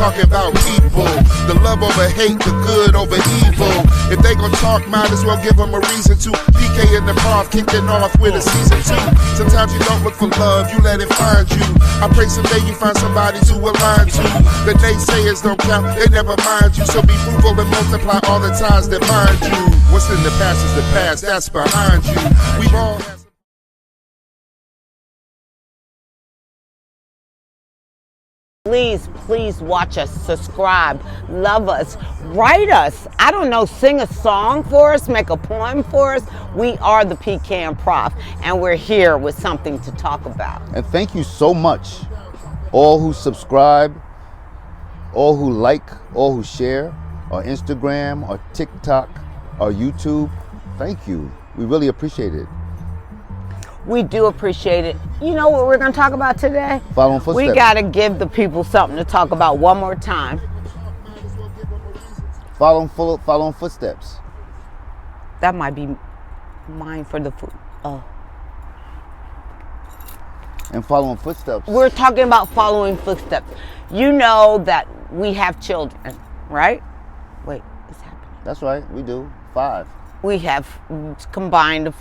Talking about people, the love over hate, the good over evil. If they gon' talk, might as well give them a reason to. PK and the Prof kicking off with a season 2. Sometimes you don't look for love, you let it find you. I pray someday you find somebody to align to. The naysayers don't count, they never mind you. So be fruitful and multiply all the ties that bind you. What's in the past is the past, that's behind you. We've all had Please watch us, subscribe, love us, write us. I don't know, sing a song for us, make a poem for us. We are the PK and Prof, and we're here with something to talk about. And thank you so much, all who subscribe, all who like, all who share, our Instagram, our TikTok, our YouTube. Thank you. We really appreciate it. We do appreciate it. You know what we're going to talk about today? Following footsteps. We got to give the people something to talk about one more time. Following footsteps. That might be mine for the food. Oh. And following footsteps. We're talking about following footsteps. You know that we have children, right? Wait, it's happening. That's right, we do. 5. We have combined,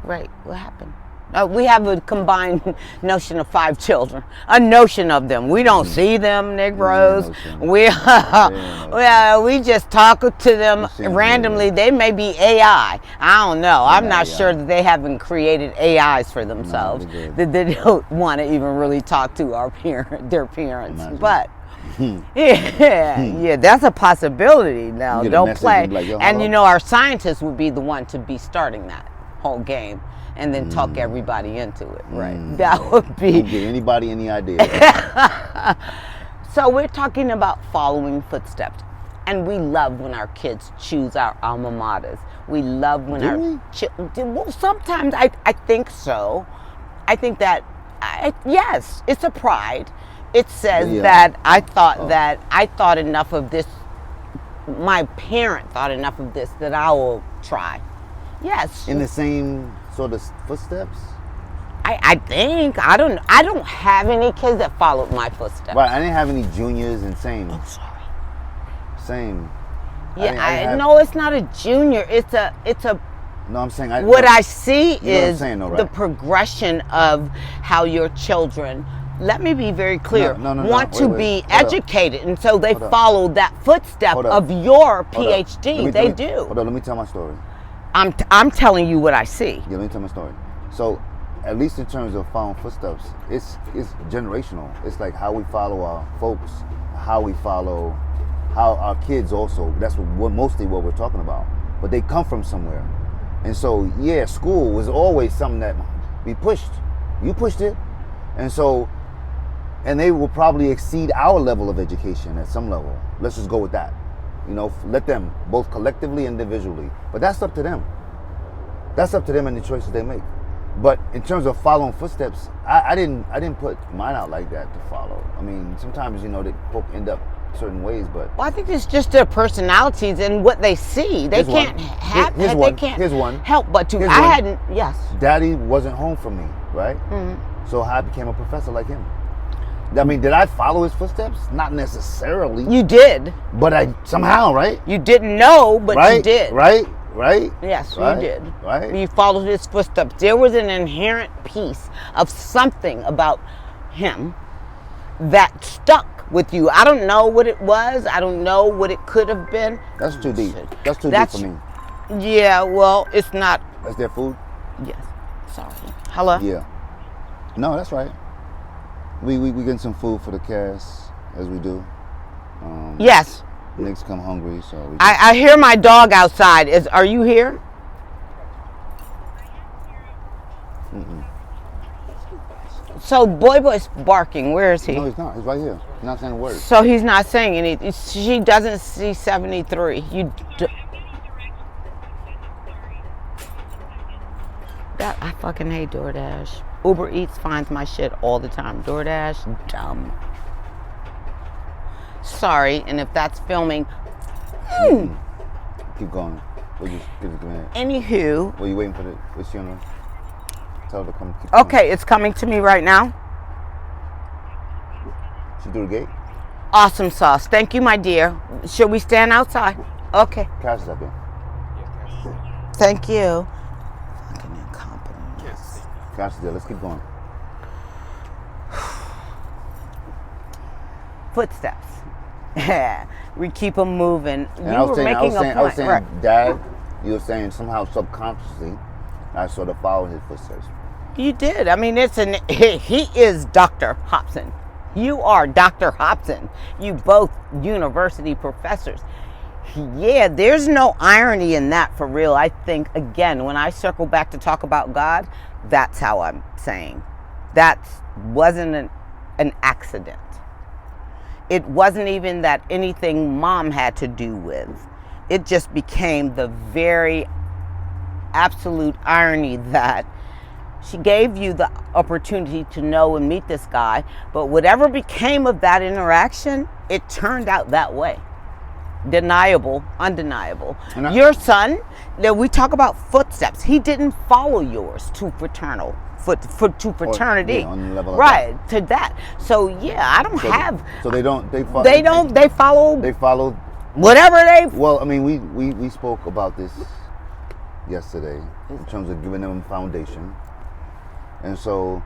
right, what happened? We have a combined notion of 5 children. A notion of them. We don't see them, Negroes. We just talk to them randomly. They may be AI. I don't know. I'm not sure that they haven't created AIs for themselves. That they don't want to even really talk to their parents. But yeah, that's a possibility now. Don't play. And you know, our scientists would be the one to be starting that whole game. And then talk everybody into it, right? That would be. Don't give anybody any idea. So we're talking about following footsteps, and we love when our kids choose our alma maters. We love when well, sometimes I think so. I think that yes, it's a pride. It says that I thought enough of this. My parent thought enough of this that I will try. Yes. In the same sort of footsteps? I think. I don't have any kids that followed my footsteps. Right, I didn't have any juniors and same. Oh, sorry. Same. Yeah, no, it's not a junior. It's a. No, I'm saying. What I see is saying, though, right? the progression of how your children. Let me be very clear. Want to be educated, and so they follow that footstep of your PhD. They do. Hold on, let me tell my story. I'm telling you what I see. Yeah, let me tell my story. So, at least in terms of following footsteps, it's generational. It's like how we follow our folks, how we follow, how our kids also. That's mostly what we're talking about. But they come from somewhere, and so yeah, school was always something that we pushed. You pushed it, and so, and they will probably exceed our level of education at some level. Let's just go with that. You know, let them, both collectively and individually. But that's up to them. That's up to them and the choices they make. But in terms of following footsteps, I didn't put mine out like that to follow. I mean, sometimes, you know, they folk end up certain ways, but well, I think it's just their personalities and what they see. They can't help but to. Yes. Daddy wasn't home for me, right? Mm-hmm. So I became a professor like him. I mean, did I follow his footsteps? Not necessarily. You did. But I somehow, right? You didn't know, but you did. Right? Yes, right? You did. Right? You followed his footsteps. There was an inherent piece of something about him that stuck with you. I don't know what it was. I don't know what it could have been. That's too deep. That's too deep for me. Yeah, well, it's not. That's their food? Yes. Sorry. Hello? Yeah. No, that's right. We getting some food for the cast, as we do. Yes. Niggas come hungry, so I hear my dog outside. Are you here? Mm-mm. So Boy's barking. Where is he? No, he's not. He's right here. He's not saying a word. So he's not saying anything. She doesn't see 73. I fucking hate DoorDash. Uber Eats finds my shit all the time. DoorDash, dumb. Sorry, and if that's filming, keep going. We'll just give it a minute. Anywho. Well, you waiting for the? What's she on? Tell her to come. Okay, it's coming to me right now. She through the gate. Awesome sauce. Thank you, my dear. Should we stand outside? Okay. Cash is out there. Thank you. Fucking incompetence. Cash is there. Let's keep going. Footsteps. We keep them moving. And I was saying, right. Dad, you were saying somehow subconsciously, I sort of followed his footsteps. You did. I mean, he is Dr. Hobson. You are Dr. Hobson. You both university professors. Yeah, there's no irony in that for real. I think, again, when I circle back to talk about God, that's how I'm saying. That wasn't an accident. It wasn't even that anything Mom had to do with. It just became the very absolute irony that she gave you the opportunity to know and meet this guy, but whatever became of that interaction, it turned out that way. Deniable, undeniable. Your son, we talk about footsteps. He didn't follow yours to fraternity. On the level of right, to that. So yeah, I don't have. So they don't. They follow whatever they. Well, I mean, we spoke about this yesterday in terms of giving them a foundation, and so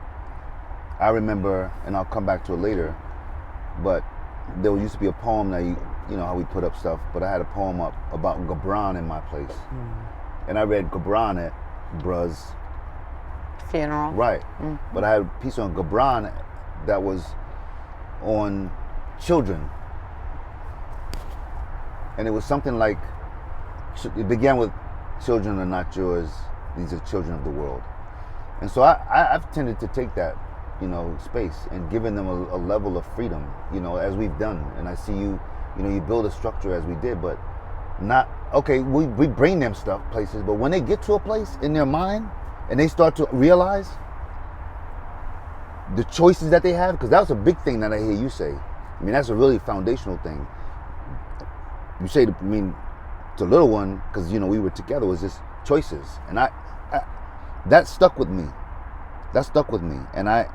I remember, and I'll come back to it later, but there used to be a poem that you know how we put up stuff, but I had a poem up about Gibran in my place, and I read Gibran at Bruh's funeral. Right. But I had a piece on Gibran that was on children. And it was something like, it began with, children are not yours, these are children of the world. And so I've tended to take that, you know, space and giving them a level of freedom, you know, as we've done. And I see you know, you build a structure as we did, but not, okay, we bring them stuff, places, but when they get to a place in their mind, and they start to realize the choices that they have, because that was a big thing that I hear you say. I mean, that's a really foundational thing. You say, to little one, because, you know, we were together, was just choices. And I that stuck with me. That stuck with me. And I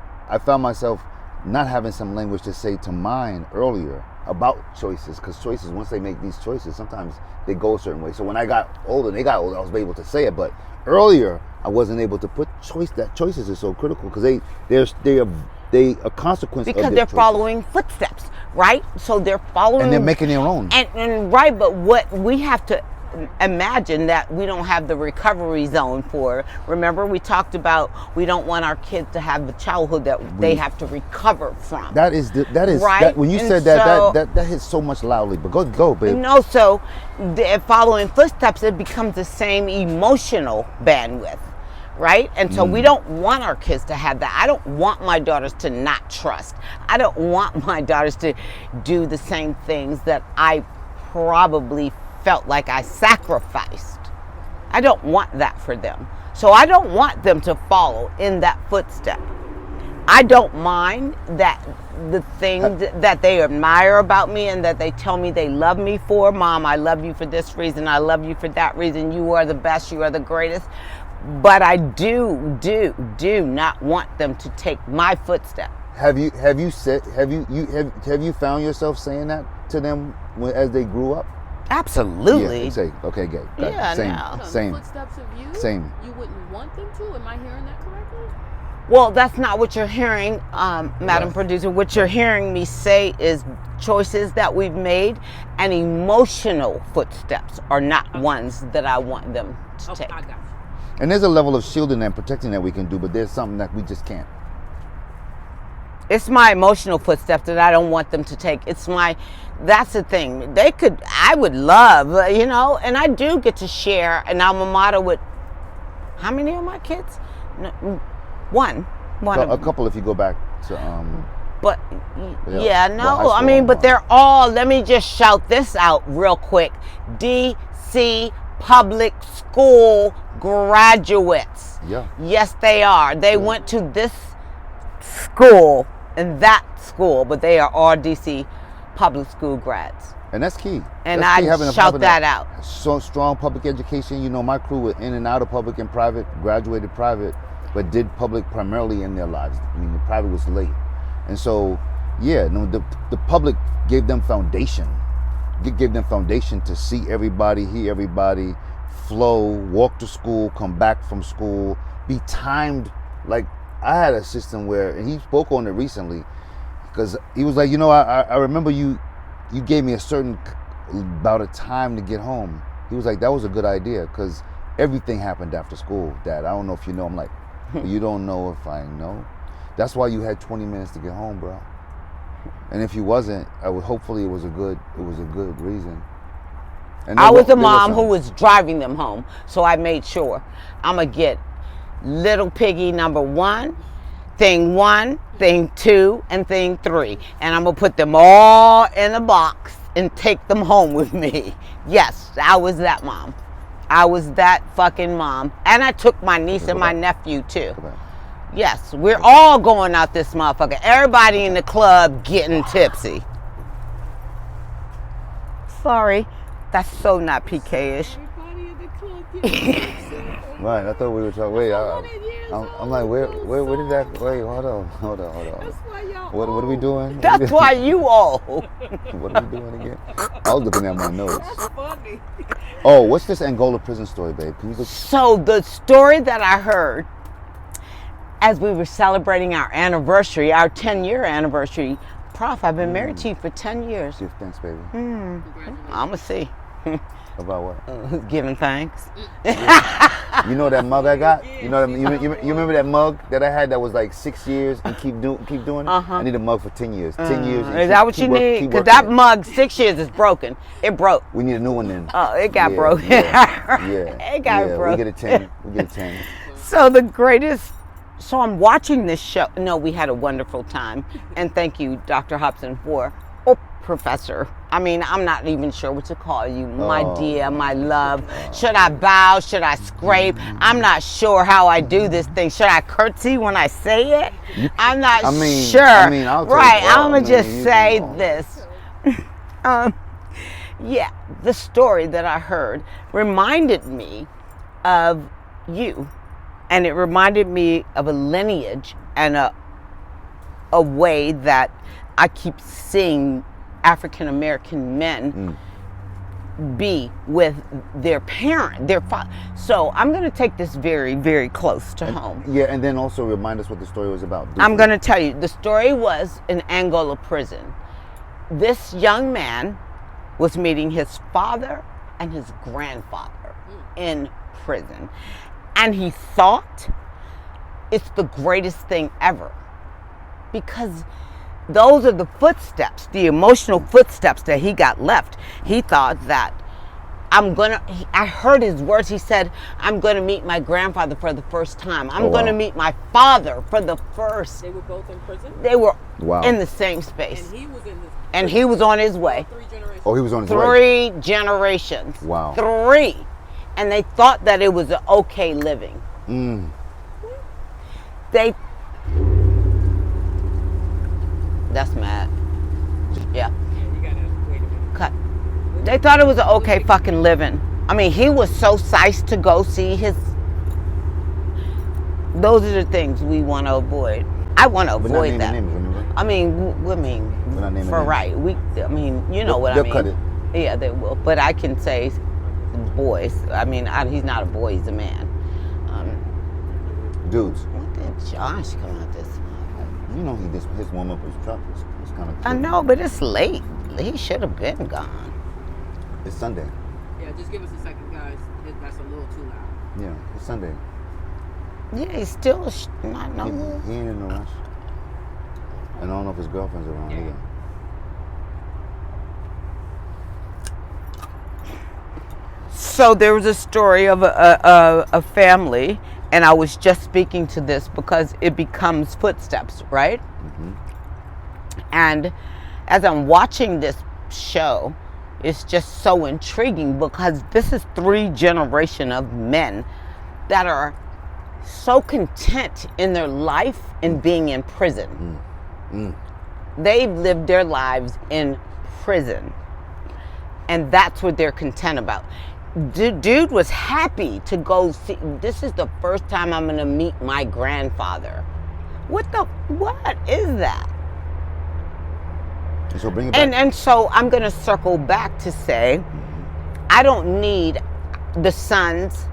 found myself not having some language to say to mine earlier about choices, because choices, once they make these choices, sometimes they go a certain way. So when I got older, I was able to say it, but earlier I wasn't able to put choices are so critical, because they are a consequence because of they're choices. Following footsteps, right? So they're following, and they're making their own. And right, but what we have to imagine that we don't have the recovery zone for. Remember, we talked about we don't want our kids to have the childhood that they have to recover from. That is right. That, when you said that hits so much loudly. But go, babe. No, so following footsteps, it becomes the same emotional bandwidth. Right? And so we don't want our kids to have that. I don't want my daughters to not trust. I don't want my daughters to do the same things that I probably felt like I sacrificed. I don't want that for them. So I don't want them to follow in that footstep. I don't mind that the things that they admire about me and that they tell me they love me for. Mom, I love you for this reason. I love you for that reason. You are the best. You are the greatest. But I do not want them to take my footstep. Have you found yourself saying that to them as they grew up? Absolutely. Yeah, say, okay, good. Yeah, Same. Footsteps of you? Same. You wouldn't want them to? Am I hearing that correctly? Well, that's not what you're hearing, Madam Producer. What you're hearing me say is choices that we've made and emotional footsteps are not ones that I want them to take. I got you. And there's a level of shielding and protecting that we can do, but there's something that we just can't. It's my emotional footsteps that I don't want them to take. That's the thing. I would love, you know, and I do get to share an alma mater with, how many of my kids? No, one. So a couple if you go back to, but yeah, no, I mean, but they're all, let me just shout this out real quick. DC public school graduates. Yeah. Yes, they are. They went to this school and that school, but they are all DC public school grads. And that's key. And that's key, I shout that out. So strong public education. You know, my crew were in and out of public and private, graduated private, but did public primarily in their lives. I mean, the private was late. And so, yeah, no, the public gave them foundation. It gave them foundation to see everybody, hear everybody, flow, walk to school, come back from school, be timed. Like, I had a system where, and he spoke on it recently, because he was like, you know, I remember you gave me a certain about a time to get home. He was like, that was a good idea, because everything happened after school, Dad. I don't know if you know. I'm like, you don't know if I know. That's why you had 20 minutes to get home, bro. And if you wasn't, hopefully it was a good reason. And I was the mom who was driving them home, so I made sure I'm gonna get little piggy number 1, thing 1, thing 2, and thing 3, and I'm gonna put them all in a box and take them home with me. Yes, I was that mom. I was that fucking mom, and I took my niece and my nephew too. Yes, we're all going out this motherfucker. Everybody in the club getting tipsy. Sorry, that's so not PK-ish. Everybody in the club getting tipsy. Right, I thought we were talking. Wait, I'm like, where did that? Wait, hold on. That's why y'all What are we doing? That's why you all. What are we doing again? I was looking at my notes. That's funny. Oh, what's this Angola prison story, babe? Can you look? So the story that I heard as we were celebrating our anniversary, our 10-year anniversary, Prof, I've been married to you for 10 years. Give thanks, baby. I'ma see. About what? Giving thanks. You know that mug I got? You know that, you remember that mug that I had that was like 6 years and keep doing it? I need a mug for 10 years. 10 years. Is that what you need? Because that mug, 6 years, is broken. It broke. We need a new one then. Oh, it got broken. Yeah. It got broken. We get a 10. So I'm watching this show. No, we had a wonderful time. And thank you, Dr. Hobson, Professor. I mean, I'm not even sure what to call you. My dear, my love. Should I bow? Should I scrape? I'm not sure how I do this thing. Should I curtsy when I say it? I'm not sure. I'll right, I'm going to just say this. Yeah, the story that I heard reminded me of you. And it reminded me of a lineage and a way that I keep seeing African American men be with their parent, their father. So I'm going to take this very, very close to home. Yeah, and then also remind us what the story was about. I'm going to tell you. The story was in Angola prison. This young man was meeting his father and his grandfather in prison. And he thought it's the greatest thing ever. Because those are the footsteps, the emotional footsteps that he got left. He thought that I heard his words. He said, I'm going to meet my grandfather for the first time. I'm going to meet my father for the first. They were both in prison? They were in the same space. And he was in this. And he was on his way. 3 generations. Oh, he was on his way. 3 generations. Wow. 3. And they thought that it was an okay living. That's mad. Yeah. You gotta wait a minute. Cut. They thought it was an okay fucking living. I mean, he was so psyched to go see his. Those are the things we want to avoid. I want to avoid that. Names, remember? I mean, We're not naming for names. right. I mean, you know what I mean. They'll cut it. Yeah, they will. But I can say boys. I mean, he's not a boy, he's a man. Dudes. What did Josh come out this month? You know his warm up his truck was kind of. I know, but it's late. He should have been gone. It's Sunday. Yeah, just give us a second, guys. That's a little too loud. Yeah, it's Sunday. Yeah, he's still not no. He ain't in no rush. And I don't know if his girlfriend's around either. So there was a story of a family, and I was just speaking to this because it becomes footsteps, right? Mm-hmm. And as I'm watching this show, it's just so intriguing because this is 3 generations of men that are so content in their life in being in prison. They've lived their lives in prison. And that's what they're content about. Dude was happy to go see. This is the first time I'm going to meet my grandfather. What is that? And so bring it back. And so I'm going to circle back to say, I don't need the sons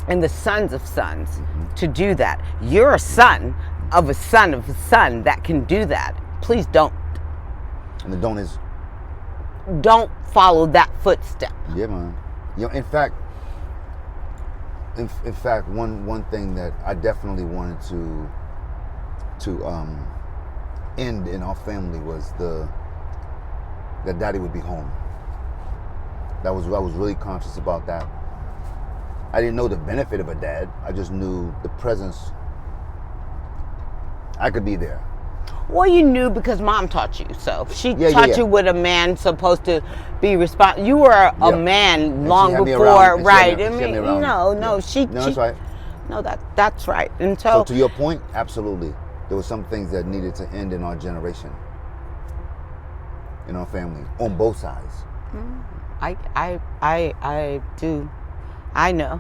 and the sons of sons to do that. You're a son of a son of a son that can do that. Please don't. And the don't is? Don't follow that footstep. Yeah, man. You know, in fact, one thing that I definitely wanted to end in our family was that Daddy would be home. I was really conscious about that. I didn't know the benefit of a dad. I just knew the presence. I could be there. Well, you knew because Mom taught you. So she taught you what a man's supposed to be responsible. You were a man long before, right? I mean, no, she. That's right. No, that's right. And so to your point, absolutely, there were some things that needed to end in our generation, in our family, on both sides. I do. I know.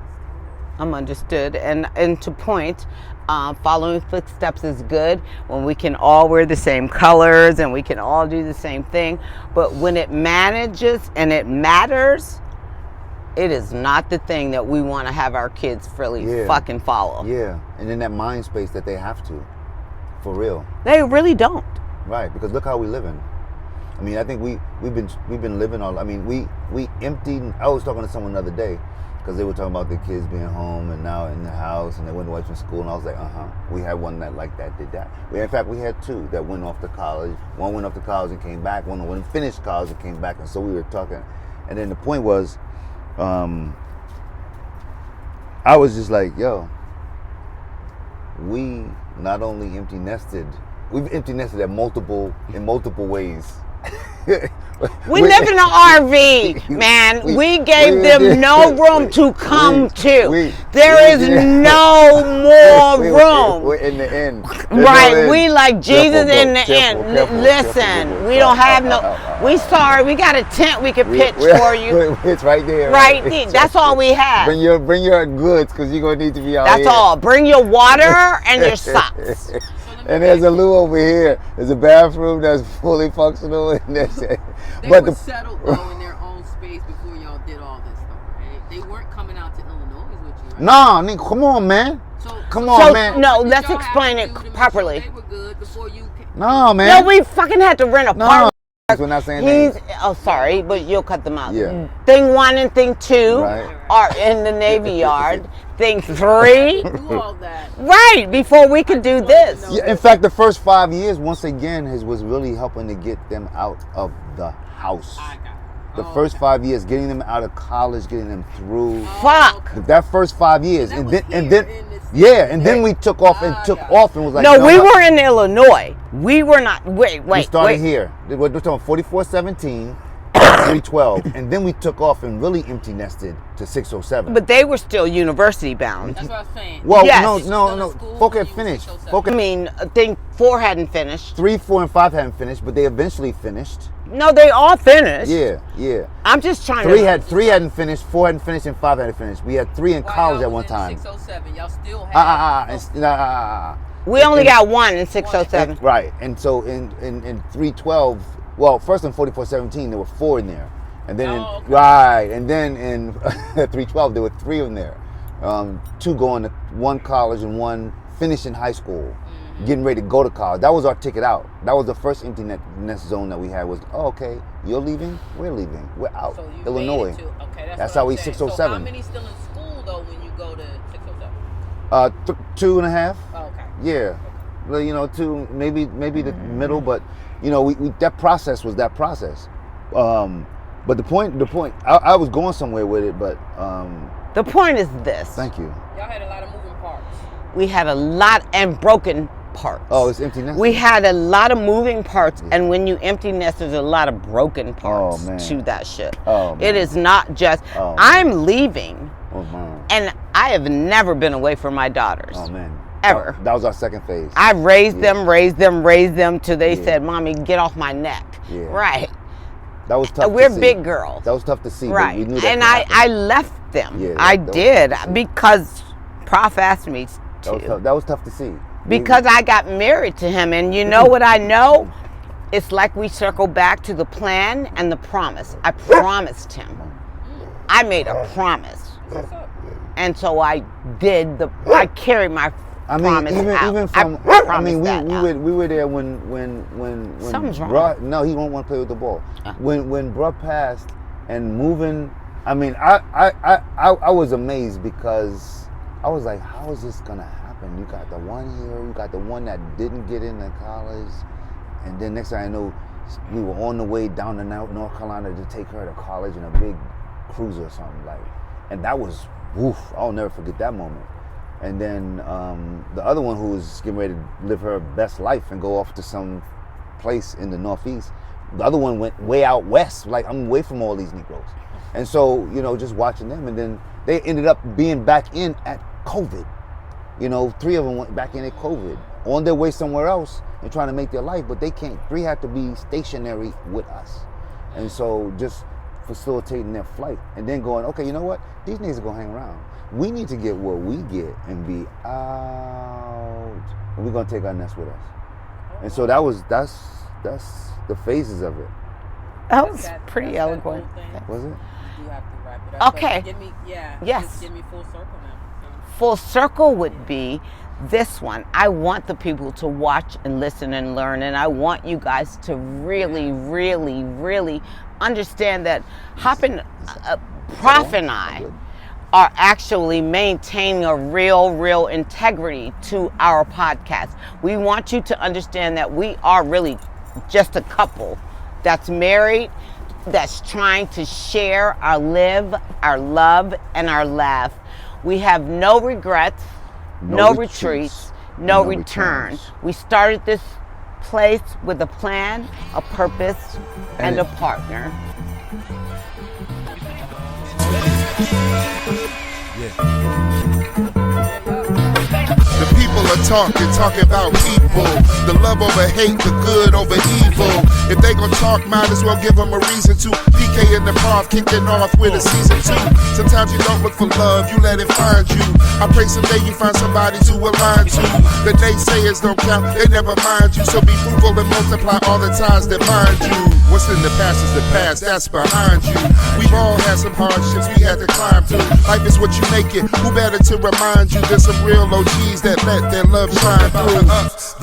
I'm understood. And to point, following footsteps is good when we can all wear the same colors and we can all do the same thing. But when it manages and it matters, it is not the thing that we want to have our kids really fucking follow. Yeah, and in that mind space that they have to, for real. They really don't. Right, because look how we living. I mean, I think we've been living all. I mean, we emptied. I was talking to someone the other day because they were talking about their kids being home and now in the house and they went away from school, and I was like, we had one that did that. In fact, we had two that went off to college. One went off to college and came back. One went and finished college and came back. And so we were talking, and then the point was, I was just like, yo, we not only empty nested, we've empty nested in multiple ways. We live in an RV, man. We gave them no room to come to. There is no more room. We're in the end. Right, we like Jesus in the end. Listen, we don't have no. We sorry, we got a tent we can pitch for you. It's right there. Right there. That's all we have. Bring your goods, because you're gonna need to be out here. That's all. Bring your water and your socks. And there's a loo over here. There's a bathroom that's fully functional. And that's it. They were settled though in their own space before y'all did all this stuff, right? They weren't coming out to Illinois with you, right? Nah, nigga, come on, man. Come on, man. No, let's explain it properly. They were good before you came. No, man. No, we fucking had to rent a apartment. We're not saying names. Oh, sorry, but you'll cut them out. Yeah. Thing 1 and thing 2 are in the Navy Yard. Thing 3. Do all that. Right, before we could do this. Yeah, in fact, the first 5 years, once again, was really helping to get them out of the house. The first 5 years, getting them out of college, getting them through. Fuck. That first 5 years, and then we took off and was like. No, we were in Illinois. We were not. Wait. We started here. We're talking 4417, 312, and then we took off and really empty nested to 607. But they were still university bound. That's what I was saying. Well, yes. no. Folk had finished. I mean, thing 4 hadn't finished. 3, 4, and 5 hadn't finished, but they eventually finished. No, they all finished. Yeah. I'm just trying to. 3 hadn't finished, 4 hadn't finished, and 5 hadn't finished. We had 3 in college at one time. 607, y'all still had. We only got 1 in 607. Right, and so in 312, well, first in 4417 there were 4 in there, and then and then in 312 there were 3 in there. 2 going to 1 college and 1 finishing high school. Getting ready to go to college. That was our ticket out. That was the first empty nest zone that we had. Was okay, you're leaving, we're leaving, we're out. So you Illinois. That's how we saying. 607. So how many still in school though when you go to 607? 2.5. Oh, okay. Yeah, well, 2 maybe the middle, but we that process was that process. But the point. I was going somewhere with it, but the point is this. Thank you. Y'all had a lot of moving parts. We had a lot and broken parts. Oh, it's empty nest. We had a lot of moving parts, and when you empty nest, there's a lot of broken parts to that shit. Oh, man. It is not just I'm leaving, and I have never been away from my daughters. Oh man, ever. That was our second phase. I raised them till they said, "Mommy, get off my neck." Yeah. Right. That was tough. We're to see. big girls. That was tough to see. Right. But we knew that And could happen. I left them. Yeah, I that was did tough to see. because Prof asked me to. That was tough to see. Because I got married to him, and you know what I know? It's like we circle back to the plan and the promise. I promised him. I made a promise. And so I did I carried my promise out. Even from, we were there when Something's wrong. Bruh, no, he won't want to play with the ball. When Bruh passed and moving, I mean, I was amazed because I was like, how is this gonna happen? You got the one here, you got the one that didn't get into college, and then next thing I know, we were on the way down to North Carolina to take her to college in a big cruiser or something like, and that was, woof, I'll never forget that moment. And then the other one who was getting ready to live her best life and go off to some place in the Northeast, the other one went way out west, like I'm away from all these Negroes. And so, you know, just watching them, and then they ended up being back in at COVID. You know, 3 of them went back in at COVID, on their way somewhere else and trying to make their life, but they can't. 3 had to be stationary with us. And so just facilitating their flight and then going, okay, you know what? These niggas are gonna hang around. We need to get what we get and be out, and we're gonna take our nest with us. And so that's the phases of it. That was pretty eloquent. Was it? You have to wrap it up. Okay. But give me, Yes. Just give me full circle now. Full circle would be this one. I want the people to watch and listen and learn, and I want you guys to really, really, really understand that Prof and I are actually maintaining a real integrity to our podcast. We want you to understand that we are really just a couple that's married, that's trying to share our live, our love, and our laugh. We have no regrets, no retreats, no returns. We started this place with a plan, a purpose, and a partner. The people are talking about people. The love over hate, the good over evil. If they gon' talk, might as well give them a reason to. PK and the Prof kicking off with a season 2. Sometimes you don't look for love, you let it find you. I pray someday you find somebody to align to. The naysayers don't count, they never mind you. So be fruitful and multiply all the ties that mind you. What's in the past is the past, that's behind you. We've all had some hardships we had to climb through. Life is what you make it, who better to remind you? There's some real OGs that let their love shine through.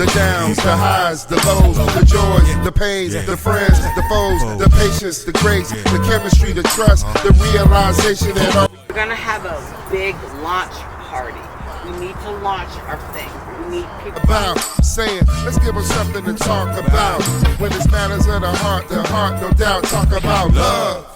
The downs, the highs, the lows, the joys, the pains, the friends, the foes, the patience, the grace, the chemistry, the trust, the realization that all. We're gonna have a big launch party. We need to launch our thing. We need people About saying, let's give them something to talk about. When it's matters of the heart, no doubt, talk about love.